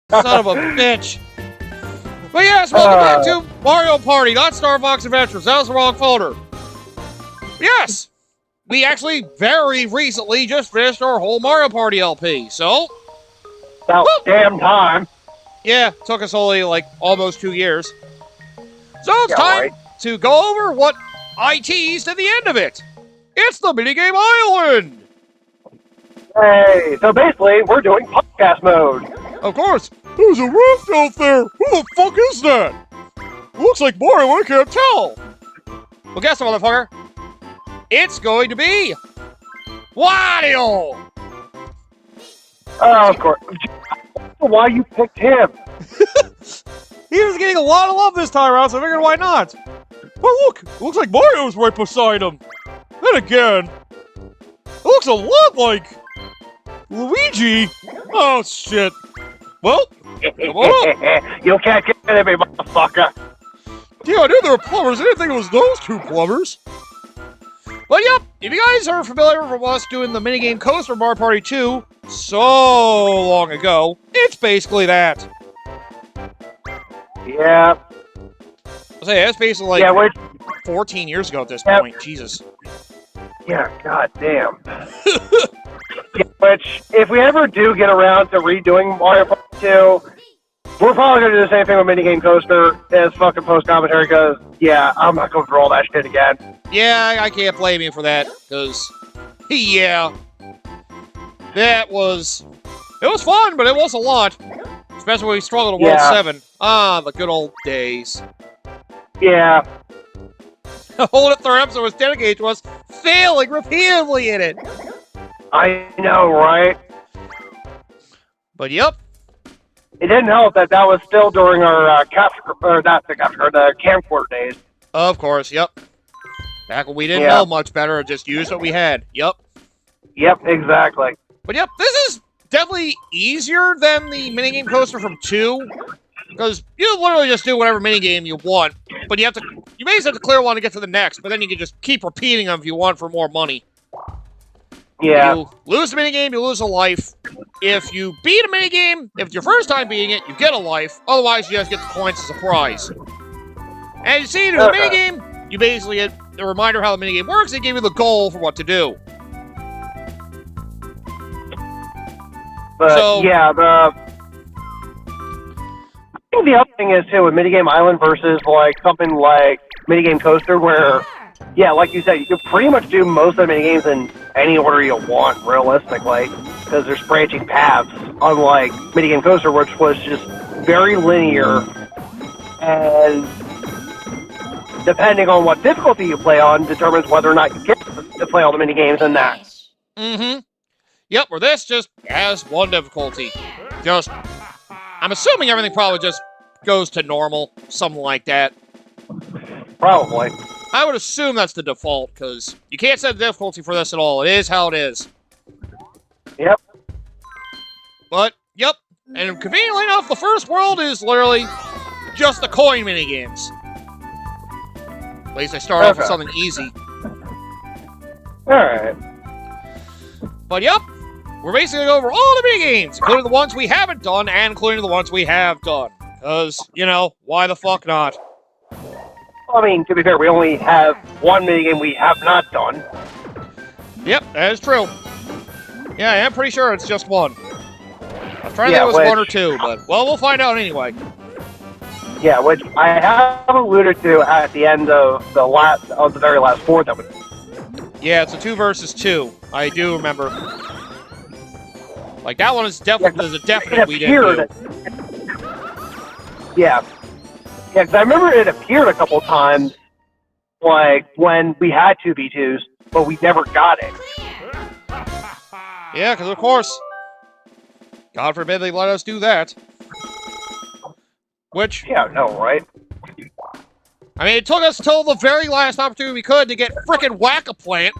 Son of a bitch. But yes, welcome back to Mario Party, not Star Fox Adventures. That was the wrong folder. Yes, we actually very recently just finished our whole Mario Party LP, so... About damn time. Yeah, took us only like almost 2 years. So it's time to go over what I teased at the end of it. It's the Minigame Island! Hey, so basically, we're doing podcast mode. Of course, there's a rift out there. Who the fuck is that? Looks like Mario, I can't tell. Well, guess what, motherfucker? It's going to be Wario! Oh, of course. Why you picked him? He was getting a lot of love this time around, so I figured why not? But look, it looks like Mario's right beside him. Then again, it looks a lot like Luigi. Oh, shit. Well, come on up. You can't get rid of me, motherfucker. Yeah, I knew there were plumbers. I didn't think it was those two plumbers. But yep, if you guys are familiar with us doing the minigame coaster Mario Party 2 so long ago, it's basically that. Yeah. I'll say, it's basically like 14 years ago at this point. Jesus. Yeah, goddamn. Which, if we ever do get around to redoing Mario Party 2, we're probably going to do the same thing with Minigame Coaster as fucking post-commentary, because, yeah, I'm not going through all that shit again. Yeah, I can't blame you for that, because, yeah, it was fun, but it was a lot. Especially when we struggled at World 7. Ah, the good old days. Yeah. The whole third episode was dedicated to us failing repeatedly in it. I know, right? But yep. It didn't help that was still during our the camcorder days. Of course, yep. Back when we didn't know much better, just used what we had. Yep. Yep, exactly. But yep, this is definitely easier than the minigame coaster from 2. Because you literally just do whatever minigame you want. But you basically have to clear one to get to the next, but then you can just keep repeating them if you want for more money. Yeah. You lose the minigame, you lose a life. If you beat a minigame, if it's your first time beating it, you get a life. Otherwise, you just get the coins as a prize. And you see, to the minigame, you basically get a reminder of how the minigame works. They give you the goal for what to do. But, I think the other thing is, too, with Minigame Island versus, like, something like Minigame Coaster, where, yeah, like you said, you can pretty much do most of the minigames in any order you want, realistically, because there's branching paths, unlike Minigame Coaster, which was just very linear, and depending on what difficulty you play on, determines whether or not you get to play all the minigames in that. Mm-hmm. Yep, where this just has one difficulty. Just... I'm assuming everything probably just goes to normal, something like that. Probably. I would assume that's the default, because you can't set the difficulty for this at all. It is how it is. Yep. But, yep. And conveniently enough, the first world is literally just the coin minigames. At least I start off with something easy. Alright. But, yep. We're basically going over all the minigames, including the ones we haven't done, and including the ones we have done. Because, you know, why the fuck not? I mean, to be fair, we only have one minigame we have not done. Yep, that is true. Yeah, I'm pretty sure it's just one. I was trying to think it was one or two, but, well, we'll find out anyway. Yeah, which I have alluded to at the end of the very last board that we... Yeah, it's a 2 versus 2. I do remember. Like, that one is definitely, there's a definite we didn't do. Yeah. Yeah, because I remember it appeared a couple times, like, when we had 2v2s, but we never got it. Yeah, because of course, God forbid they let us do that. Which... Yeah, no, right? I mean, it took us till the very last opportunity we could to get frickin' Whack-A-Plant.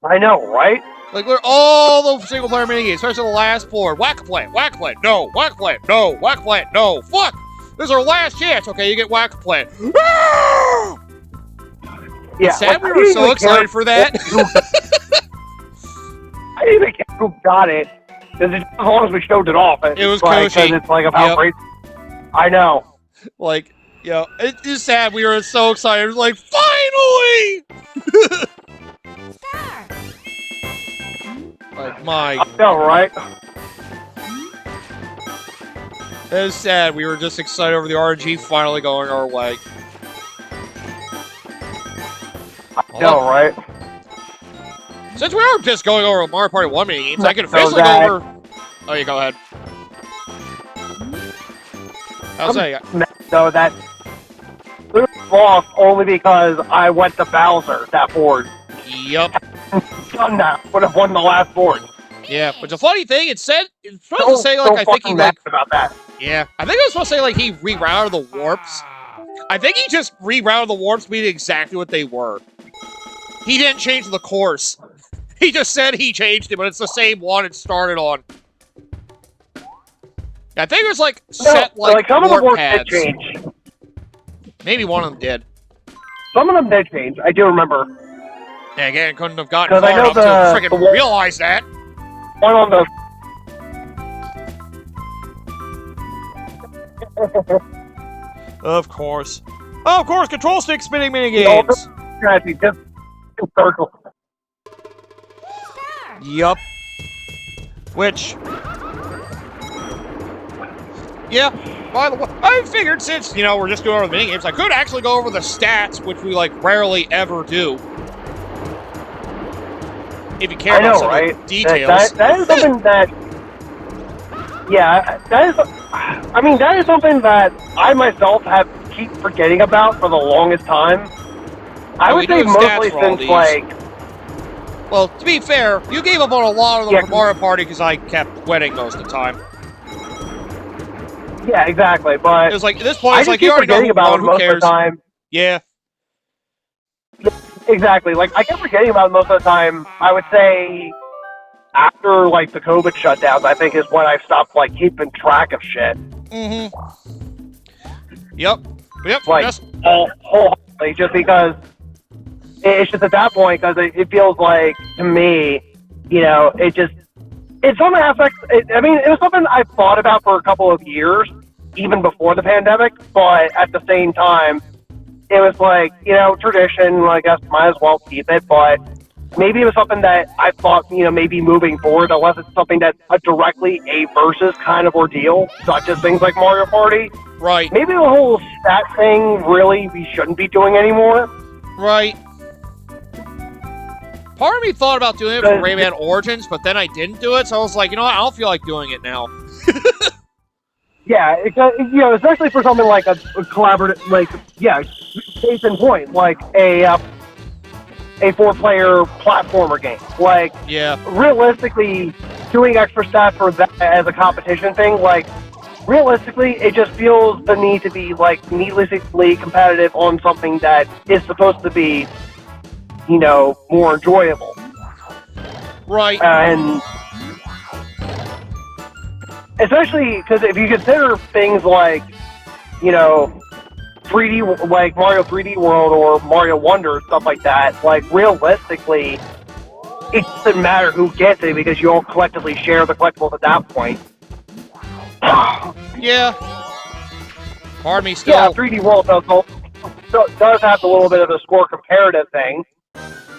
I know, right? Like, we're all the single-player minigames, especially the last board. Whack-A-Plant, Whack-A-Plant, no, Whack-A-Plant, no, Whack-A-Plant, no, fuck! This is our last chance. Okay, you get Whack-A-Plant. Yeah, sad we were so excited for that. I didn't even care who got it. As long as we showed it off. It was like, Koshi. It's like about great. I know. Like, it is sad. We were so excited. It was like, finally! Like, my... I know, right? It was sad. We were just excited over the RNG finally going our way. I know, right? Since we are just going over Mario Party 1 mini games, I can officially go over... Oh, yeah, go ahead. I'll say... No, that... lost only because I went to Bowser, that board. Yup. Done that. Would have won the last board. Yeah, but the funny thing, it's supposed to say, like, I think he, like... about that. Yeah, I think it was supposed to say, like, he rerouted the warps. I think he just rerouted the warps, meaning exactly what they were. He didn't change the course. He just said he changed it, but it's the same one it started on. I think it was, like, set, like some of the warps pads. did change. Maybe one of them did. Some of them did change. I do remember. Yeah, again, couldn't have gotten 'Cause I far know enough to the freaking realize that. One on the... Of course. Oh, of course, control stick spinning minigames. Strategy, just circle. Yup. Which... Yeah, by the way, I figured since, you know, we're just doing over the minigames, I could actually go over the stats, which we, like, rarely ever do. If you care about some of the details. That is something that... Yeah, that is... I mean, that is something that I myself keep forgetting about for the longest time. I would say mostly since, like... Well, to be fair, you gave up on a lot of them for Mario Party because I kept winning most of the time. Yeah, exactly, but... It was like, at this point, it's like, you already know who won, who cares? Yeah. Exactly, like, I kept forgetting about it most of the time. I would say... After, like, the COVID shutdowns, I think is when I've stopped, like, keeping track of shit. Mm-hmm. Yep. Like, wholeheartedly, just because... It's just at that point, because it feels like, to me, you know, it's some aspects, I mean, it was something I thought about for a couple of years, even before the pandemic, but at the same time, it was like, you know, tradition, I guess, might as well keep it, but maybe it was something that I thought, you know, maybe moving forward, unless it's something that's directly a versus kind of ordeal, such as things like Mario Party. Right. Maybe the whole stat thing, really, we shouldn't be doing anymore. Right. Part of me thought about doing it for Rayman Origins, but then I didn't do it, so I was like, you know what, I don't feel like doing it now. Yeah, you know, especially for something like a collaborative, like, yeah, case in point, like a four-player platformer game. Like, yeah, realistically, doing extra stats for that as a competition thing, like, realistically, it just feels the need to be, like, needlessly competitive on something that is supposed to be, you know, more enjoyable. Right. And especially because if you consider things like, you know, 3D, like Mario 3D World or Mario Wonder, stuff like that, like, realistically, it doesn't matter who gets it because you all collectively share the collectibles at that point. Yeah. Part of me still... Yeah, 3D World does have a little bit of a score comparative thing.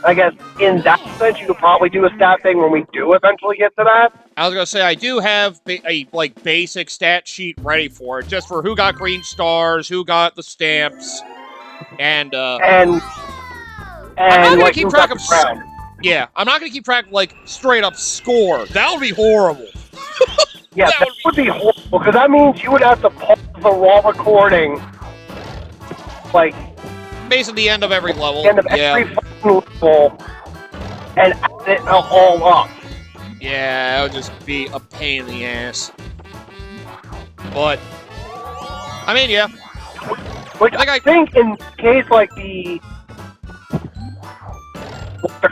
I guess in that sense, you could probably do a stat thing when we do eventually get to that. I was gonna say, I do have a like basic stat sheet ready for it, just for who got green stars, who got the stamps, and I'm not gonna keep track of. Yeah, I'm not gonna keep track of like straight up score. That would be horrible. Yeah, that would be horrible because that means you would have to pause the raw recording, like. Basically, the end of every level. End of every fucking level, and add it all up. Yeah, it would just be a pain in the ass. But, I mean, yeah. Which I think in case like the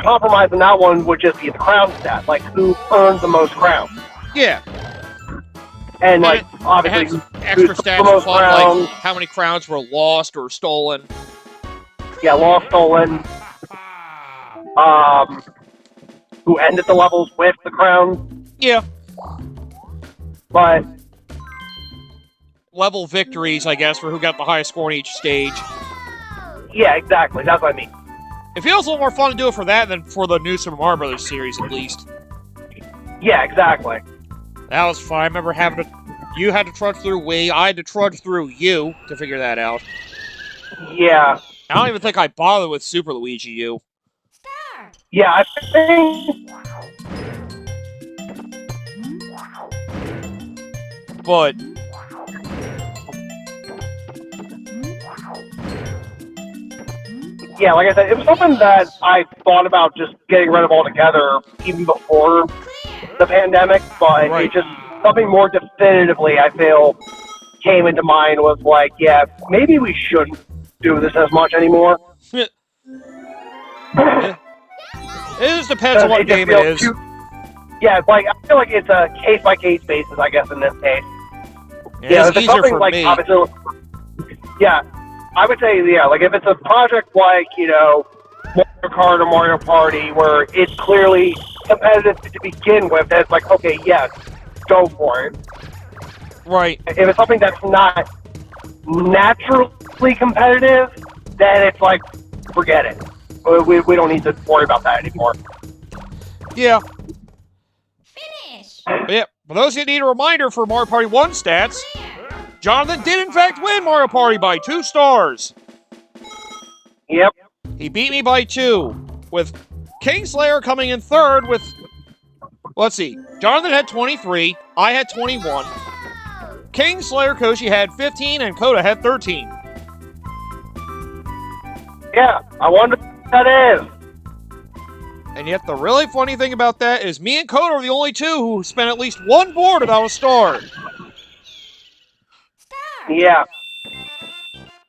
compromise in that one would just be the crown stat, like who earned the most crowns. Yeah. And like obviously extra stats for fun, like how many crowns were lost or stolen. Yeah, lost, stolen. Who ended the levels with the crown. Yeah. But level victories, I guess, for who got the highest score in each stage. yeah, exactly. That's what I mean. It feels a little more fun to do it for that than for the new Super Mario Brothers series, at least. Yeah, exactly. That was fun. I remember having to... You had to trudge through Wii, I had to trudge through U to figure that out. Yeah. I don't even think I bothered with Super Luigi U. Yeah, I think... But... Yeah, like I said, it was something that I thought about just getting rid of altogether even before the pandemic, but Right. it just, something more definitively, I feel, came into mind was like, yeah, maybe we shouldn't do this as much anymore. It just depends on what game it is. Yeah, like, I feel like it's a case-by-case basis, I guess, in this case. Yeah, if it's easier something for like, me. obviously, yeah, I would say, yeah, like, if it's a project like, you know, Mario Kart or Mario Party, where it's clearly competitive to begin with, then it's like, okay, yes, go for it. Right. If it's something that's not naturally competitive, then it's like, forget it. We don't need to worry about that anymore. Yeah. Finish. But yeah, for those who need a reminder for Mario Party 1 stats, Jonathan did in fact win Mario Party by 2 stars. Yep. He beat me by 2, with Kingslayer coming in third with... Let's see. Jonathan had 23, I had 21. Kingslayer Koshi had 15, and Koda had 13. Yeah, I wonder what that is. And yet the really funny thing about that is me and Koda are the only two who spent at least one board without a star. Yeah.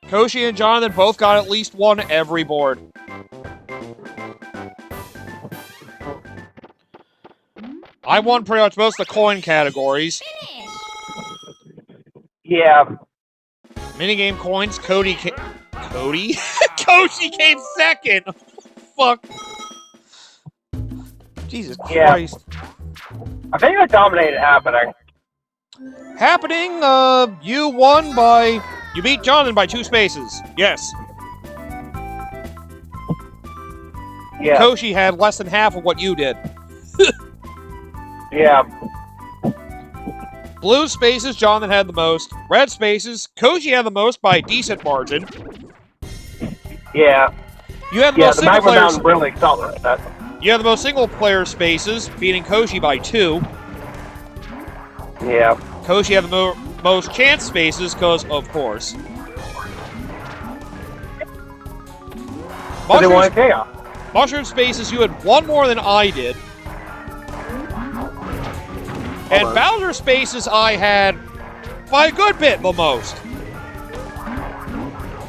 Koshi and Jonathan both got at least one every board. I won pretty much most of the coin categories. Finish. Yeah. Minigame coins, Cody Koshi came second! Fuck. Jesus Yeah. Christ. I think I dominated happening. Happening, you won by... You beat Jonathan by 2 spaces. Yes. Yeah. Koshi had less than half of what you did. Yeah. Blue spaces, Jonathan had the most. Red spaces, Koshi had the most by a decent margin. Yeah. You had the Yeah, most the single Magma player... Mountain really accelerated that. You had the most single player spaces, beating Koshi by 2. Yeah. Koshi had the most chance spaces, because, of course. But they wanted chaos. Mushroom spaces, you had 1 more than I did. And Bowser spaces, I had by a good bit the most.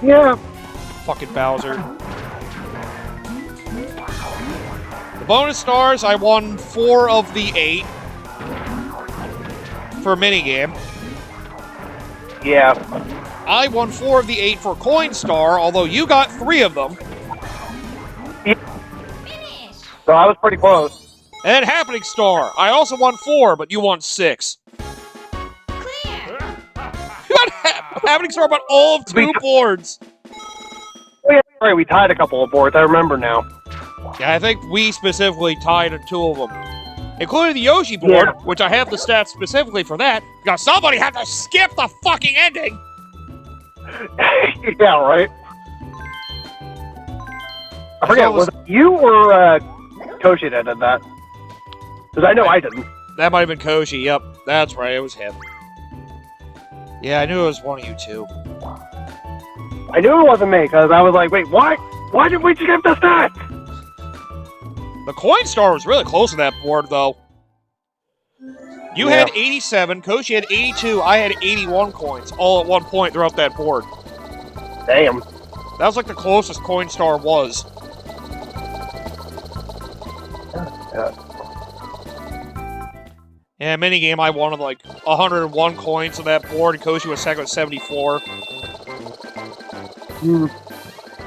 Yeah. Fucking Bowser. The bonus stars, I won 4 of the 8 for minigame. Yeah. I won 4 of the 8 for Coin Star, although you got 3 of them. Finish. So I was pretty close. And then Happening Star, I also won 4, but you won 6. Clear. You got Happening Star about all of 2 boards. Oh, yeah, right, we tied a couple of boards. I remember now. Yeah, I think we specifically tied on 2 of them. Including the Yoshi board, Yeah. which I have the stats specifically for that, because somebody had to skip the fucking ending! Yeah, right. I forget, So was it you or Koshi that did that? Because I know I didn't. That might have been Koshi, yep. That's right, it was him. Yeah, I knew it was one of you 2. I knew it wasn't me, because I was like, wait, what? Why did we skip the stats? The Coin Star was really close to that board, though. You Yeah. had 87, Koshi had 82, I had 81 coins, all at one point throughout that board. Damn. That was like the closest Coin Star was. Yeah. Yeah, minigame, I wanted like 101 coins on that board, and Koshi was second with 74.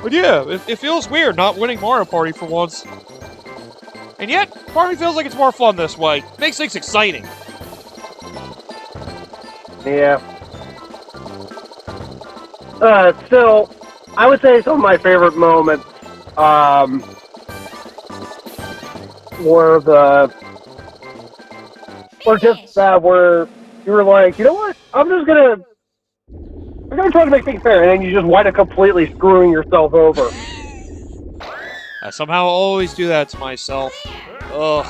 But yeah, it feels weird not winning Mario Party for once. And yet, part of me feels like it's more fun this way. Makes things exciting. Yeah. Still, I would say some of my favorite moments were just that where you were like, you know what? I'm gonna try to make things fair, and then you just wind up completely screwing yourself over. I somehow always do that to myself. Ugh.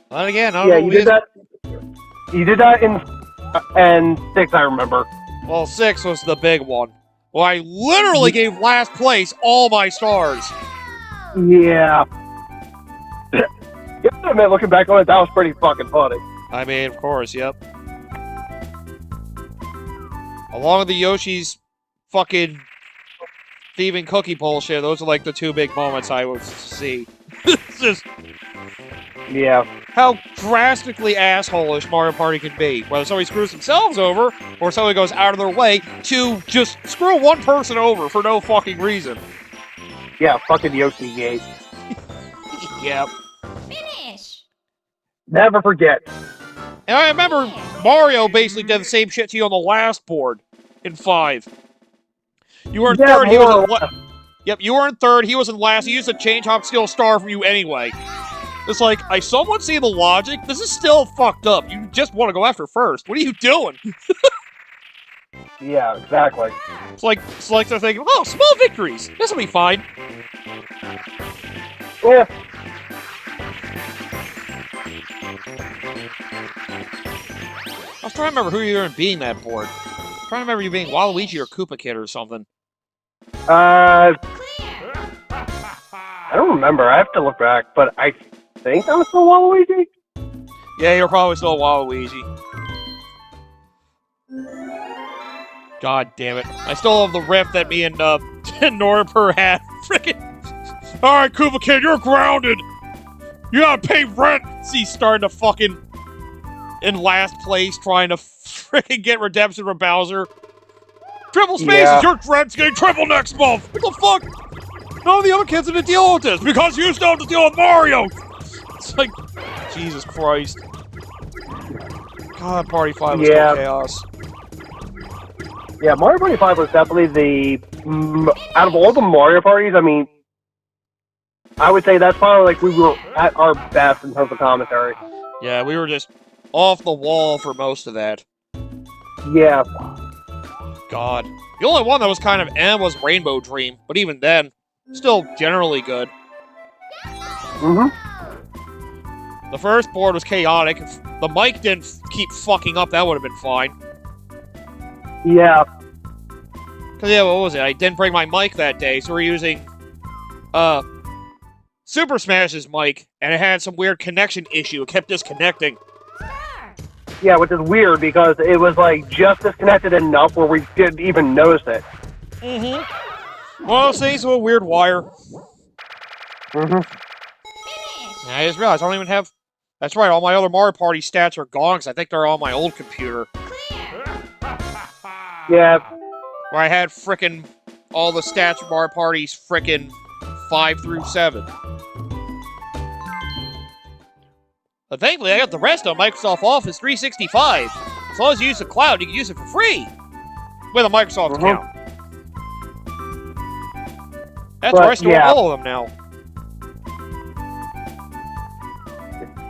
But again, I don't know. You did that. You did that in and 6, I remember. Well, 6 was the big one. Well, I literally gave last place all my stars. Yeah. Yeah, I mean, looking back on it, that was pretty fucking funny. I mean, of course, yep. Along with the Yoshi's fucking thieving cookie bullshit, those are like the 2 big moments I would see. It's just Yeah. how drastically asshole-ish Mario Party can be. Whether somebody screws themselves over, or somebody goes out of their way to just screw one person over for no fucking reason. Yeah, fucking Yoshi Gate. Yep. Finish. Never forget. And I remember Mario basically did the same shit to you on the last board in 5. You were in third, he was in Yep, you were in third, he was in last. He used a change hop skill star from you anyway. It's like, I somewhat see the logic. This is still fucked up. You just want to go after first. What are you doing? Yeah, exactly. It's like they're thinking, oh, small victories. This'll be fine. Yeah. I was trying to remember who you were in being that board. I'm trying to remember you being Waluigi or Koopa Kid or something. I Clear. don't remember. I have to look back, but I think I was still Waluigi. Yeah, you're probably still Waluigi. God damn it. I still have the rip that me and Norper had. Frickin'. Alright, Koopa Kid, you're grounded! You gotta pay rent! See, starting to fucking in last place, trying to frickin' get redemption from Bowser. Triple spaces, Yeah. your rent's getting triple next month! What the fuck? None of the other kids have to deal with this because you still have to deal with Mario! It's like, Jesus Christ. God, Party 5 was Yeah. still chaos. Yeah, Mario Party 5 was definitely out of all the Mario parties, I mean, I would say that's probably like we were at our best in terms of commentary. Yeah, we were just off the wall for most of that. Yeah. God. The only one that was kind of was Rainbow Dream, but even then, still generally good. Mm-hmm. The first board was chaotic. If the mic didn't keep fucking up, that would have been fine. Yeah. Cause yeah, what was it? I didn't bring my mic that day, so we're using Super Smash's mic, and it had some weird connection issue. It kept disconnecting. Yeah, which is weird because it was like just disconnected enough where we didn't even notice it. Mm-hmm. One of those things with a weird wire. Mm-hmm. Finish. I just realized I don't even have... That's right, all my other Mario Party stats are gone, because I think they're on my old computer. Clear. Yeah. Where I had frickin' all the stats for Mario Party's frickin' 5 through 7. But thankfully, I got the rest on Microsoft Office 365. As long as you use the cloud, you can use it for free with a Microsoft account. That's where I store all of them now.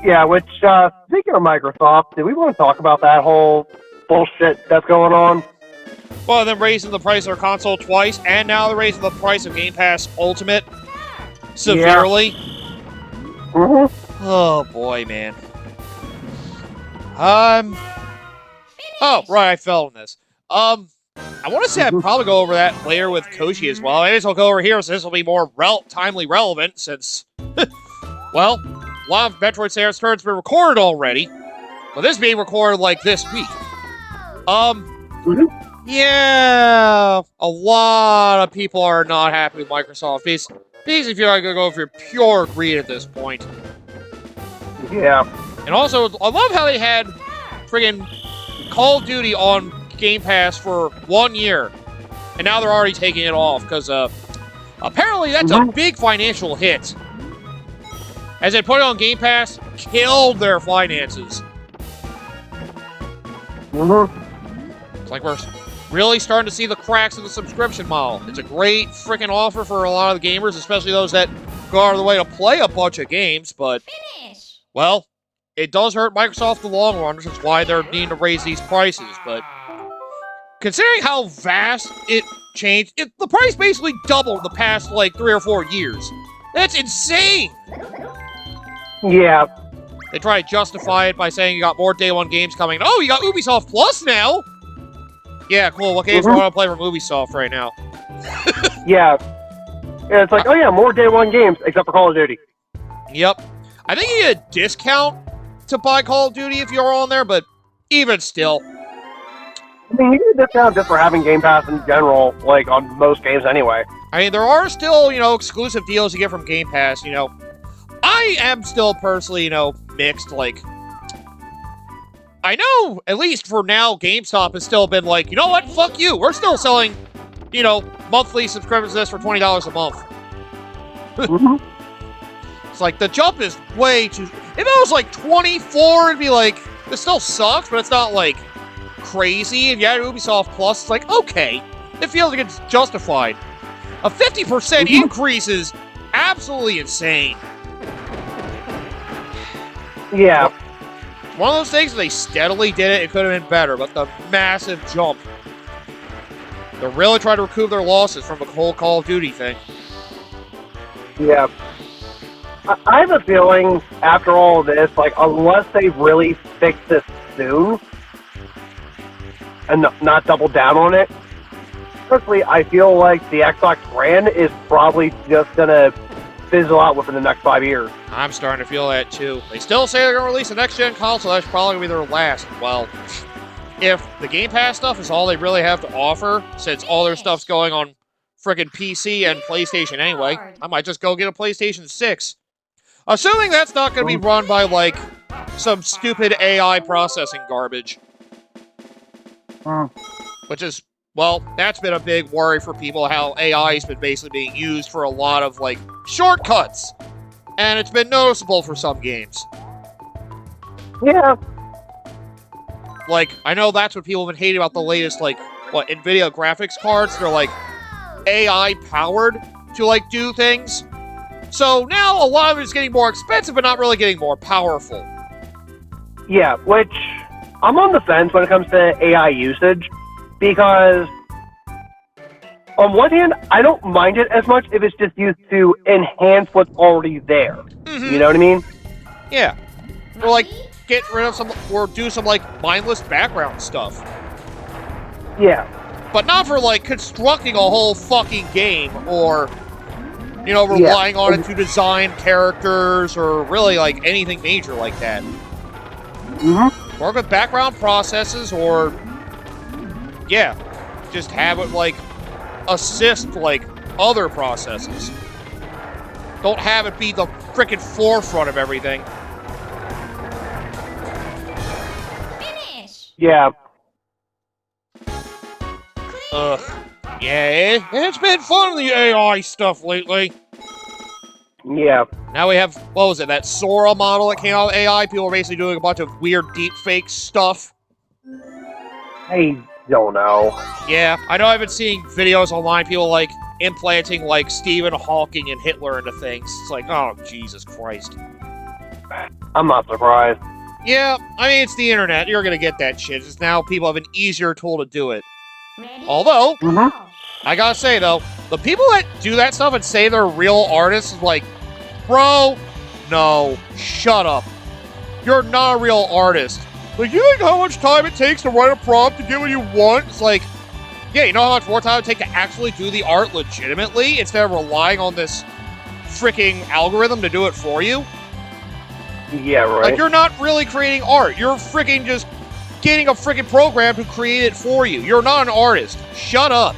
Yeah, which, speaking of Microsoft, do we want to talk about that whole bullshit that's going on? Well, them raising the price of their console twice, and now they're raising the price of Game Pass Ultimate severely. Mm-hmm. Oh, boy, man. Oh, right, I fell in this. I want to say I'd probably go over that later with Koshi as well. I guess I'll go over here, so this will be more timely relevant, since, well, a lot of Metroid Samus turns have been recorded already, but this being recorded, like, this week. Yeah, a lot of people are not happy with Microsoft. Basically, if you're not going to go for pure greed at this point. Yeah. And also, I love how they had friggin' Call of Duty on Game Pass for 1 year. And now they're already taking it off, because apparently that's a big financial hit. As they put it on Game Pass, killed their finances. It's like we're really starting to see the cracks in the subscription model. It's a great freaking offer for a lot of the gamers, especially those that go out of the way to play a bunch of games, but, Finish. well, it does hurt Microsoft in the long run, which is why they're needing to raise these prices, but considering how vast it changed, the price basically doubled in the past, like, 3 or 4 years. That's insane! Yeah. They try to justify it by saying you got more day one games coming. Oh, you got Ubisoft Plus now? Yeah, cool. What games do I want to play from Ubisoft right now? Yeah. Yeah, it's like, oh yeah, more day one games, except for Call of Duty. Yep. I think you get a discount to buy Call of Duty if you're on there, but even still. I mean, you get a discount just for having Game Pass in general, like, on most games anyway. I mean, there are still, exclusive deals you get from Game Pass, I am still personally, mixed, like, I know, at least for now, GameStop has still been like, you know what, fuck you, we're still selling, monthly subscriptions to this for $20 a month. It's like, the jump is way too, if it was like 24, it'd be like, this still sucks, but it's not like crazy. If you had Ubisoft Plus, it's like, okay, it feels like it's justified. A 50% increase is absolutely insane. Yeah. One of those things, they steadily did it, it could have been better, but the massive jump. They're really trying to recoup their losses from the whole Call of Duty thing. Yeah. I have a feeling, after all of this, like, unless they really fix this soon, and not double down on it, personally, I feel like the Xbox brand is probably just gonna fizzle out within the next 5 years. I'm starting to feel that, too. They still say they're going to release a next-gen console. That's probably going to be their last. Well, if the Game Pass stuff is all they really have to offer, since all their stuff's going on frickin' PC and PlayStation anyway, I might just go get a PlayStation 6. Assuming that's not going to be run by, like, some stupid AI processing garbage. Which is, well, that's been a big worry for people, how AI's been basically being used for a lot of, like, shortcuts. And it's been noticeable for some games. Yeah. Like, I know that's what people have been hating about the latest, like, NVIDIA graphics cards. They're, like, AI-powered to, like, do things. So now a lot of it is getting more expensive, but not really getting more powerful. Yeah, which I'm on the fence when it comes to AI usage, because on one hand, I don't mind it as much if it's just used to enhance what's already there. You know what I mean? Yeah. Or, like, get rid of some, or do some, like, mindless background stuff. Yeah. But not for, like, constructing a whole fucking game, or, relying on it to design characters, or really, like, anything major like that. Work with background processes, or, yeah, just have it, like, assist, like, other processes. Don't have it be the frickin' forefront of everything. Finish. Yeah. Ugh. Yeah, it's been fun, the AI stuff lately. Yeah. Now we have, what was it, that Sora model that came out with AI? People are basically doing a bunch of weird deepfake stuff. I don't know. Yeah, I know I've been seeing videos online, people, like, implanting, like, Stephen Hawking and Hitler into things. It's like, oh, Jesus Christ. I'm not surprised. Yeah, I mean, it's the internet. You're gonna get that shit. It's now people have an easier tool to do it. Ready? Although, Go. I gotta say, though, the people that do that stuff and say they're real artists is like, bro, no, shut up. You're not a real artist. Like, you think how much time it takes to write a prompt to get what you want? It's like, yeah, you know how much more time it would take to actually do the art legitimately instead of relying on this freaking algorithm to do it for you? Yeah, right. Like, you're not really creating art. You're freaking just getting a freaking program to create it for you. You're not an artist. Shut up.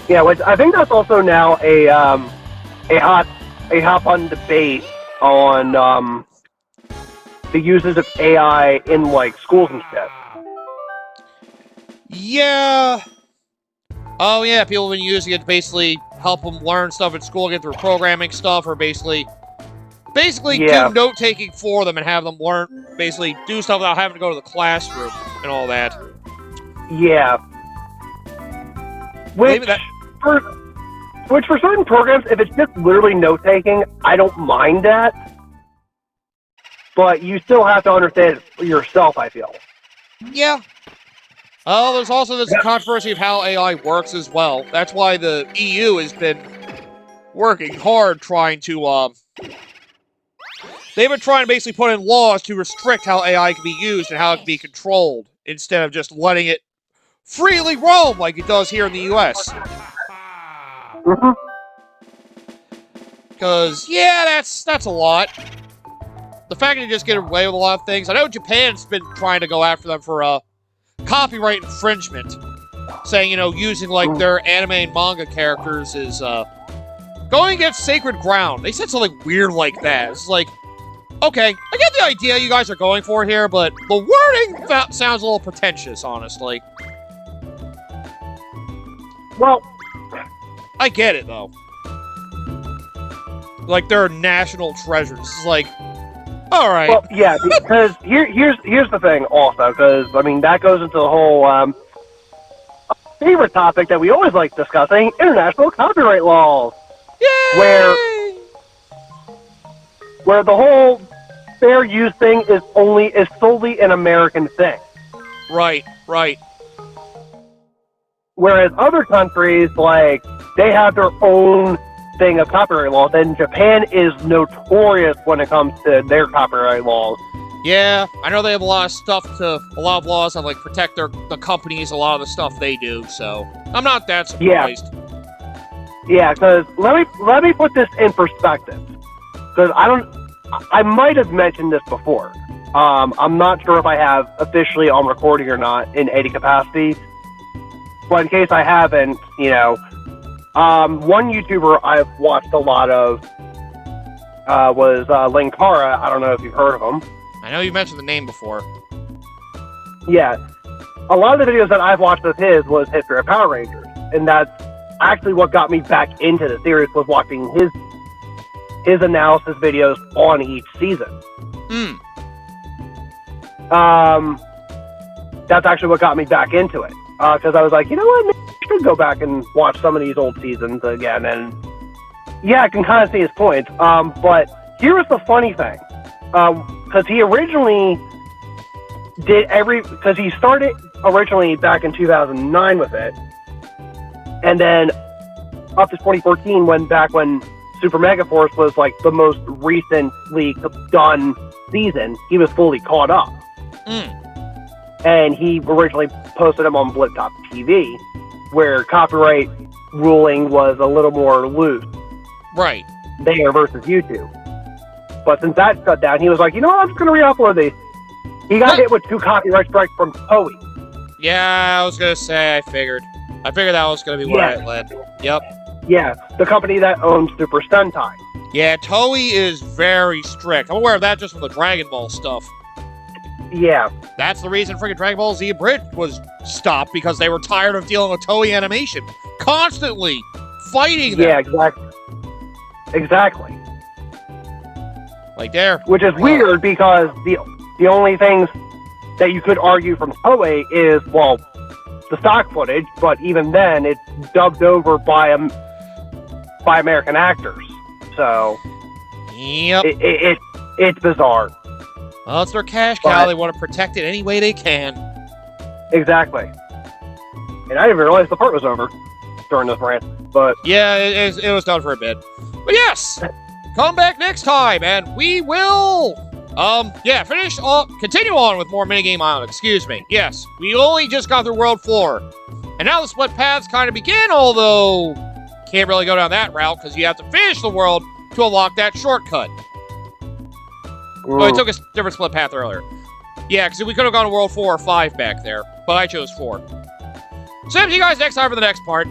Yeah, which I think that's also now a hot button debate on the uses of AI in, like, schools and shit. Yeah. Oh, yeah, people have been using it to basically help them learn stuff at school, get through programming stuff, or basically basically Yeah. do note-taking for them and have them learn, basically do stuff without having to go to the classroom and all that. Yeah. Maybe that- Which for certain programs, if it's just literally note-taking, I don't mind that. But you still have to understand it for yourself, I feel. Yeah. Oh, there's also this controversy of how AI works as well. That's why the EU has been working hard trying to, they've been trying to basically put in laws to restrict how AI can be used and how it can be controlled, instead of just letting it freely roam like it does here in the US. Mm-hmm. Because, yeah, that's a lot. The fact that you just get away with a lot of things. I know Japan's been trying to go after them for, copyright infringement. Saying, you know, using, like, their anime and manga characters is, going against sacred ground. They said something weird like that. It's like, okay, I get the idea you guys are going for here, but the wording sounds a little pretentious, honestly. Well, I get it, though. Like, they're national treasures. It's like, alright. well, yeah, because here's the thing also, because, I mean, that goes into the whole, favorite topic that we always like discussing, international copyright laws. Yay! Where the whole fair use thing is solely an American thing. Right, right. Whereas other countries, like, they have their own thing of copyright laws, and Japan is notorious when it comes to their copyright laws. Yeah, I know they have a lot of laws that, like, protect the companies, a lot of the stuff they do, so I'm not that surprised. Yeah, because let me put this in perspective. Because I might have mentioned this before. I'm not sure if I have officially on recording or not in any capacity. But in case I haven't, you know, one YouTuber I've watched a lot of was Linkara. I don't know if you've heard of him. I know you mentioned the name before. Yeah. A lot of the videos that I've watched of his was History of Power Rangers. And that's actually what got me back into the series, was watching his analysis videos on each season. That's actually what got me back into it. Because I was like, you know what, maybe I should go back and watch some of these old seasons again. And yeah, I can kind of see his points. But here's the funny thing. Because he originally because he started originally back in 2009 with it. And then up to 2014, when Super Mega Force was like the most recently done season, he was fully caught up. And he originally posted them on Blip Top TV, where copyright ruling was a little more loose. Right. There versus YouTube. But since that shut down, he was like, you know what, I'm just going to re-upload these. He got hit with 2 copyright strikes from Toei. Yeah, I was going to say, I figured that was going to be where it led. Yep. Yeah, the company that owns Super Sentai. Yeah, Toei is very strict. I'm aware of that just from the Dragon Ball stuff. Yeah. That's the reason freaking Dragon Ball Z Abridged was stopped, because they were tired of dealing with Toei Animation. Constantly fighting them. Yeah, exactly. Exactly. Like there. Which is weird, because the only things that you could argue from Toei is, well, the stock footage, but even then, it's dubbed over by American actors. So, Yep. it's bizarre. Well, it's their cash cow. They want to protect it any way they can. Exactly. And I didn't even realize the part was over during this rant. But yeah, it was done for a bit. But yes, come back next time, and we will, continue on with more Minigame Island. Excuse me. Yes, we only just got through World 4, and now the split paths kind of begin. Although can't really go down that route because you have to finish the world to unlock that shortcut. Oh, it took a different split path earlier. Yeah, because we could have gone to World 4 or 5 back there, but I chose 4. So, see you guys next time for the next part.